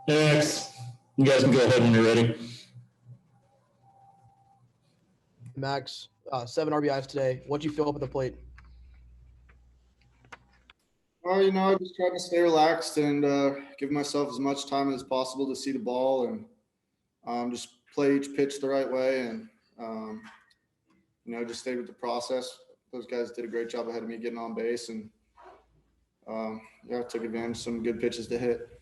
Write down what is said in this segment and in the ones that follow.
Next, you guys can go ahead when you're ready. Max, 7 RBIs today. What'd you feel up at the plate? I just tried to stay relaxed and give myself as much time as possible to see the ball and just play each pitch the right way and, just stay with the process. Those guys did a great job ahead of me getting on base and, took advantage of some good pitches to hit.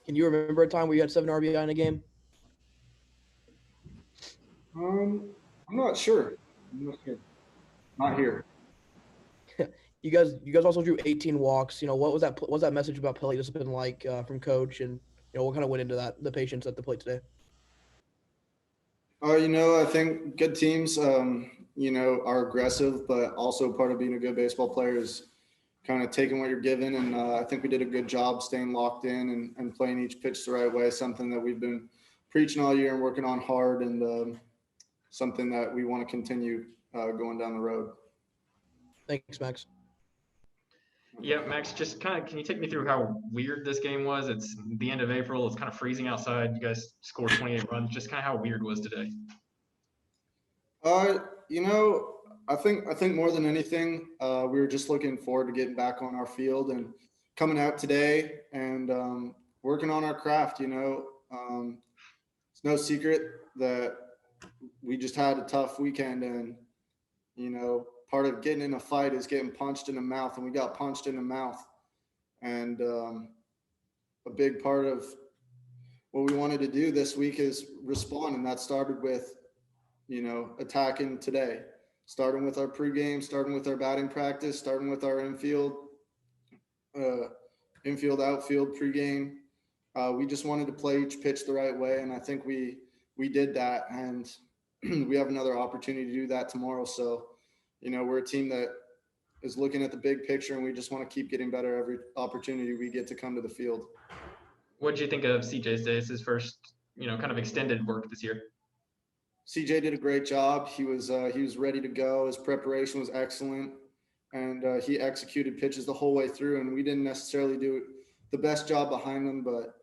Can you remember a time where you had 7 RBI in a game? I'm not sure. Not here. You guys also drew 18 walks. What was that message about plate discipline like from coach, and what kind of went into the patience at the plate today? I think good teams, are aggressive, but also part of being a good baseball player is kind of taking what you're given. And I think we did a good job staying locked in and playing each pitch the right way, something that we've been preaching all year and working on hard, and something that we want to continue going down the road. Thanks, Max. Yeah, Max, just can you take me through how weird this game was? It's the end of April. It's kind of freezing outside. You guys scored 28 runs. Just kind of how weird was today? I think more than anything, we were just looking forward to getting back on our field and coming out today and working on our craft. It's no secret that we just had a tough weekend, and part of getting in a fight is getting punched in the mouth, and we got punched in the mouth. And a big part of what we wanted to do this week is respond, and that started with attacking today, starting with our pregame, starting with our batting practice, starting with our infield, outfield pregame. We just wanted to play each pitch the right way, and I think we did that, and we have another opportunity to do that tomorrow. So, we're a team that is looking at the big picture, and we just want to keep getting better every opportunity we get to come to the field. What did you think of CJ's day? It's his first, kind of extended work this year. CJ did a great job. He was ready to go. His preparation was excellent, and he executed pitches the whole way through. And we didn't necessarily do the best job behind him, but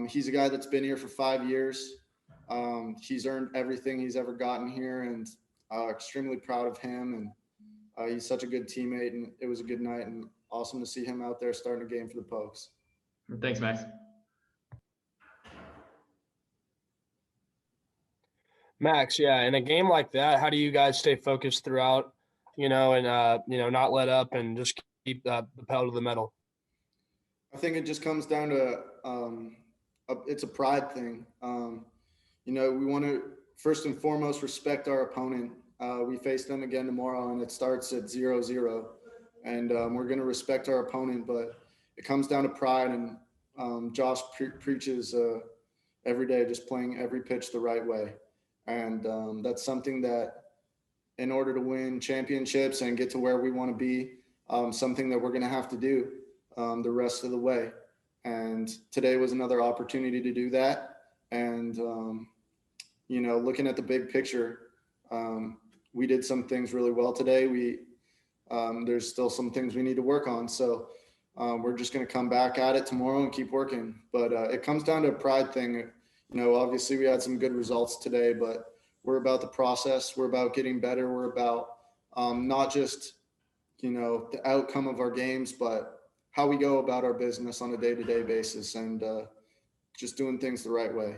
he's a guy that's been here for 5 years. He's earned everything he's ever gotten here, and extremely proud of him. And he's such a good teammate, and it was a good night and awesome to see him out there starting a game for the Pokes. Thanks, Max. Max, yeah, in a game like that, how do you guys stay focused throughout, and not let up and just keep the pedal to the metal? I think it just comes down to it's a pride thing. We want to first and foremost respect our opponent. We face them again tomorrow, and it starts at 0-0, and we're going to respect our opponent. But it comes down to pride, and Josh preaches every day, just playing every pitch the right way. And that's something that, in order to win championships and get to where we want to be, something that we're going to have to do the rest of the way. And today was another opportunity to do that. And, looking at the big picture, we did some things really well today. There's still some things we need to work on. So we're just going to come back at it tomorrow and keep working. But it comes down to a pride thing. Obviously we had some good results today, but we're about the process. We're about getting better. We're about not just, the outcome of our games, but how we go about our business on a day-to-day basis, and just doing things the right way.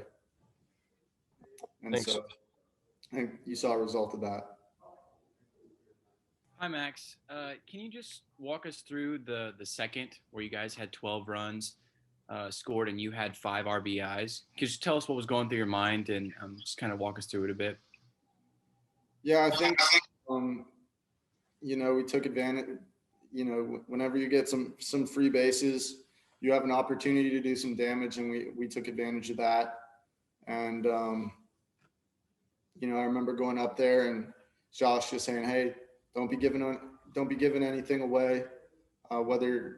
And Thanks. So I think you saw a result of that. Hi, Max. Can you just walk us through the second where you guys had 12 runs scored and you had 5 RBIs? Could you tell us what was going through your mind and just kind of walk us through it a bit? Yeah, I think, we took advantage. Whenever you get some free bases, you have an opportunity to do some damage, and we took advantage of that. And, I remember going up there and Josh just saying, hey, don't be giving anything away, whether,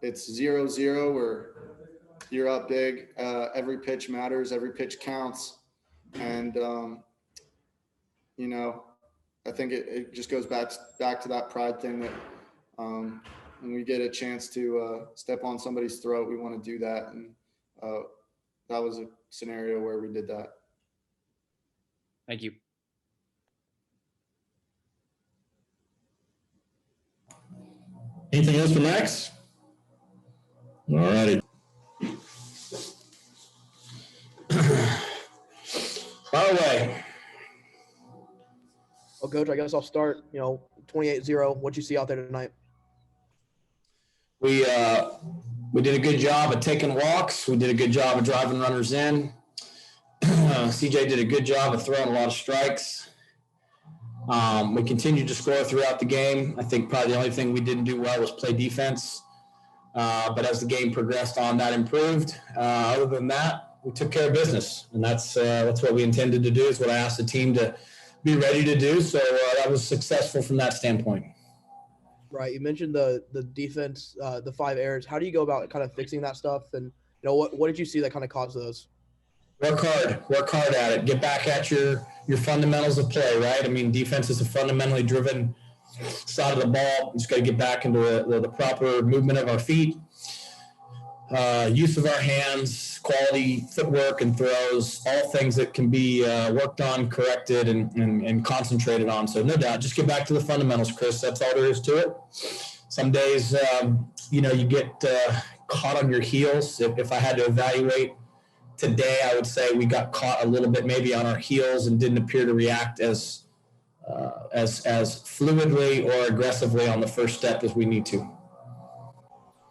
it's 0-0 or you're up big. Every pitch matters. Every pitch counts. And, I think it just goes back to that pride thing that, when we get a chance to step on somebody's throat, we want to do that. And that was a scenario where we did that. Thank you. Anything else for Max? All righty. Fire away. Well, Coach, I guess I'll start. 28-0. What you see out there tonight? We did a good job of taking walks. We did a good job of driving runners in. CJ did a good job of throwing a lot of strikes. We continued to score throughout the game. I think probably the only thing we didn't do well was play defense. But as the game progressed on, that improved. Other than that, we took care of business, and that's what we intended to do. Is what I asked the team to be ready to do. So that was successful from that standpoint. Right. You mentioned the defense, the 5 errors. How do you go about kind of fixing that stuff? And what did you see that kind of caused those? Work hard at it. Get back at your fundamentals of play, right? I mean, defense is a fundamentally driven side of the ball. We just got to get back into the proper movement of our feet, use of our hands, quality footwork and throws, all things that can be worked on, corrected, and concentrated on. So no doubt, just get back to the fundamentals, Chris. That's all there is to it. Some days, you get caught on your heels. If I had to evaluate today, I would say we got caught a little bit maybe on our heels and didn't appear to react as fluidly or aggressively on the first step as we need to.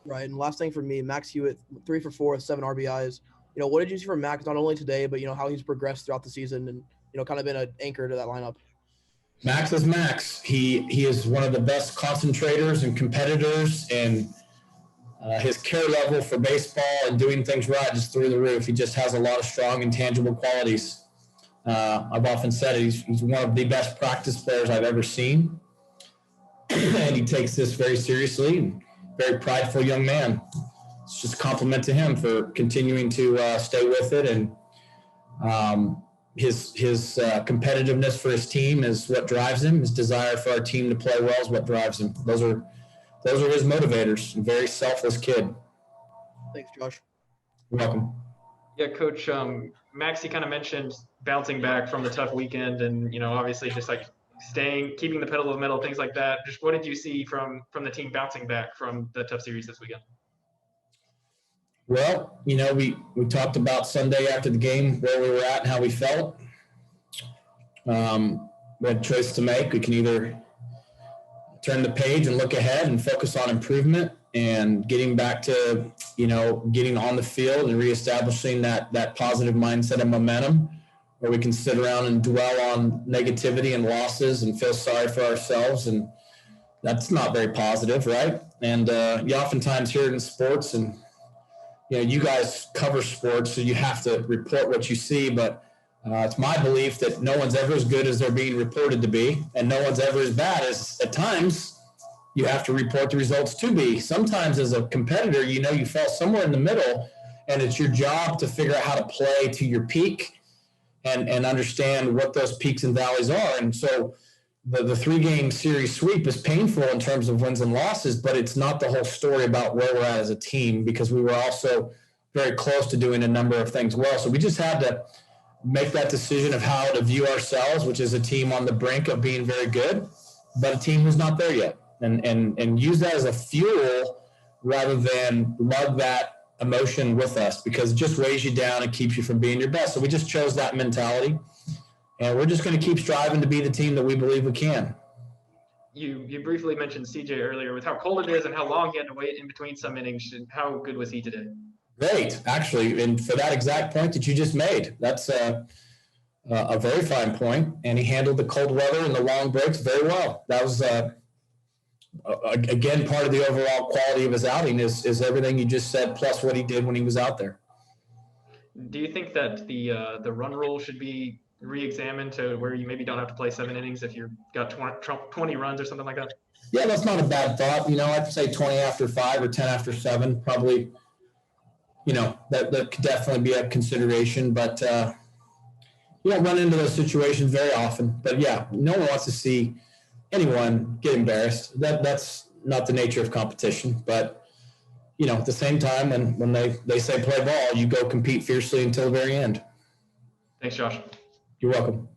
Right. And last thing for me, Max Hewitt, 3 for 4, 7 RBIs. What did you see from Max, not only today, but, how he's progressed throughout the season and, kind of been an anchor to that lineup? Max is Max. He is one of the best concentrators and competitors, and his care level for baseball and doing things right is through the roof. He just has a lot of strong and tangible qualities. I've often said he's one of the best practice players I've ever seen, and he takes this very seriously. Very prideful young man. It's just a compliment to him for continuing to stay with it, and his competitiveness for his team is what drives him. His desire for our team to play well is what drives him. Those are his motivators. Very selfless kid. Thanks, Josh. You're welcome. Yeah, Coach. Max, you kind of mentioned bouncing back from the tough weekend, and obviously just like keeping the pedal to the metal, things like that. Just what did you see from the team bouncing back from the tough series this weekend? Well, we talked about Sunday after the game, where we were at and how we felt. We had a choice to make. We can either turn the page and look ahead and focus on improvement and getting back to, getting on the field and reestablishing that positive mindset and momentum, or we can sit around and dwell on negativity and losses and feel sorry for ourselves. And that's not very positive, right? And you oftentimes hear it in sports, and, you guys cover sports, so you have to report what you see. But it's my belief that no one's ever as good as they're being reported to be, and no one's ever as bad as at times you have to report the results to be. Sometimes as a competitor, you fall somewhere in the middle, and it's your job to figure out how to play to your peak and understand what those peaks and valleys are. And so the 3-game series sweep is painful in terms of wins and losses, but it's not the whole story about where we're at as a team, because we were also very close to doing a number of things well. So we just had to make that decision of how to view ourselves, which is a team on the brink of being very good, but a team who's not there yet, and use that as a fuel rather than lug that emotion with us, because it just weighs you down and keeps you from being your best. So we just chose that mentality, and we're just going to keep striving to be the team that we believe we can. You briefly mentioned CJ earlier with how cold it is and how long he had to wait in between some innings. How good was he today? Great, actually, and for that exact point that you just made, that's a very fine point, and he handled the cold weather and the long breaks very well. That was again, part of the overall quality of his outing is everything you just said, plus what he did when he was out there. Do you think that the run rule should be re-examined to where you maybe don't have to play 7 innings if you've got 20 runs or something like that? Yeah, that's not a bad thought. I'd say 20 after 5 or 10 after 7, probably, that could definitely be a consideration, but you don't run into those situations very often. But yeah, no one wants to see anyone get embarrassed. That's not the nature of competition, but at the same time, when they say play ball, you go compete fiercely until the very end. Thanks, Josh. You're welcome.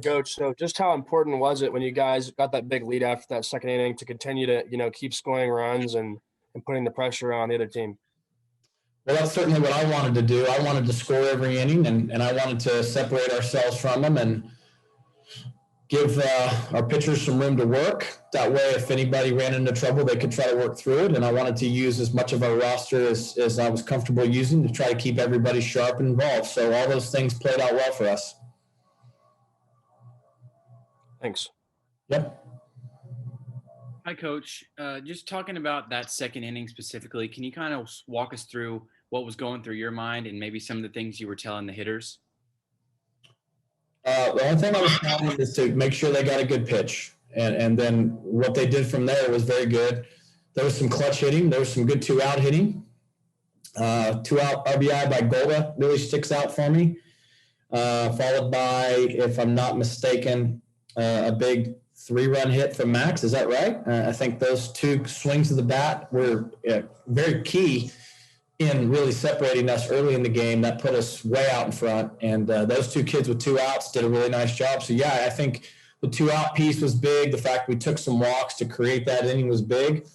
Coach, so just how important was it when you guys got that big lead after that second inning to continue to, keep scoring runs and putting the pressure on the other team? Well, that's certainly what I wanted to do. I wanted to score every inning, and I wanted to separate ourselves from them and give our pitchers some room to work. That way, if anybody ran into trouble, they could try to work through it. And I wanted to use as much of our roster as I was comfortable using to try to keep everybody sharp and involved. So all those things played out well for us. Thanks. Yep. Hi, Coach. Just talking about that second inning specifically, can you kind of walk us through what was going through your mind and maybe some of the things you were telling the hitters? The only thing I was telling them is to make sure they got a good pitch. And then what they did from there was very good. There was some clutch hitting. There was some good two-out hitting. Two-out RBI by Golda really sticks out for me. Followed by, if I'm not mistaken, a big 3-run hit from Max. Is that right? I think those two swings of the bat were very key in really separating us early in the game. That put us way out in front. And those two kids with 2 outs did a really nice job. So, yeah, I think the 2-out piece was big. The fact we took some walks to create that inning was big.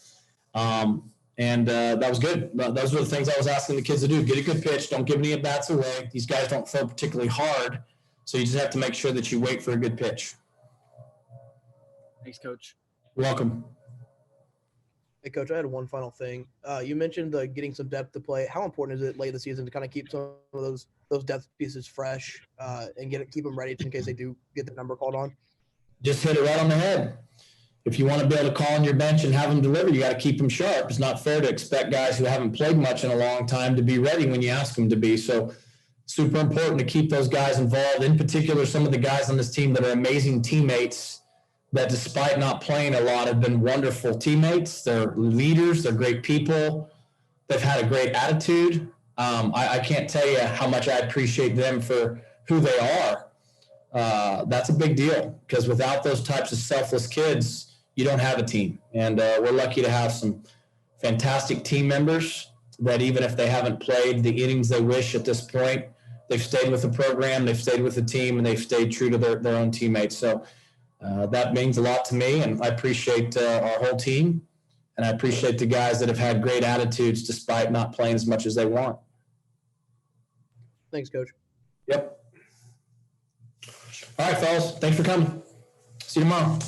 And that was good. Those were the things I was asking the kids to do. Get a good pitch. Don't give any at-bats away. These guys don't throw particularly hard. So you just have to make sure that you wait for a good pitch. Thanks, Coach. You're welcome. Hey, Coach, I had one final thing. You mentioned getting some depth to play. How important is it late in the season to kind of keep some of those depth pieces fresh and keep them ready in case they do get the number called on? Just hit it right on the head. If you want to be able to call on your bench and have them deliver, you got to keep them sharp. It's not fair to expect guys who haven't played much in a long time to be ready when you ask them to be. So super important to keep those guys involved. In particular, some of the guys on this team that are amazing teammates that despite not playing a lot have been wonderful teammates. They're leaders. They're great people. They've had a great attitude. I can't tell you how much I appreciate them for who they are. That's a big deal because without those types of selfless kids, you don't have a team. And we're lucky to have some fantastic team members that even if they haven't played the innings they wish at this point, they've stayed with the program, they've stayed with the team, and they've stayed true to their own teammates. So that means a lot to me, and I appreciate our whole team, and I appreciate the guys that have had great attitudes despite not playing as much as they want. Thanks, Coach. Yep. All right, fellas. Thanks for coming. See you tomorrow.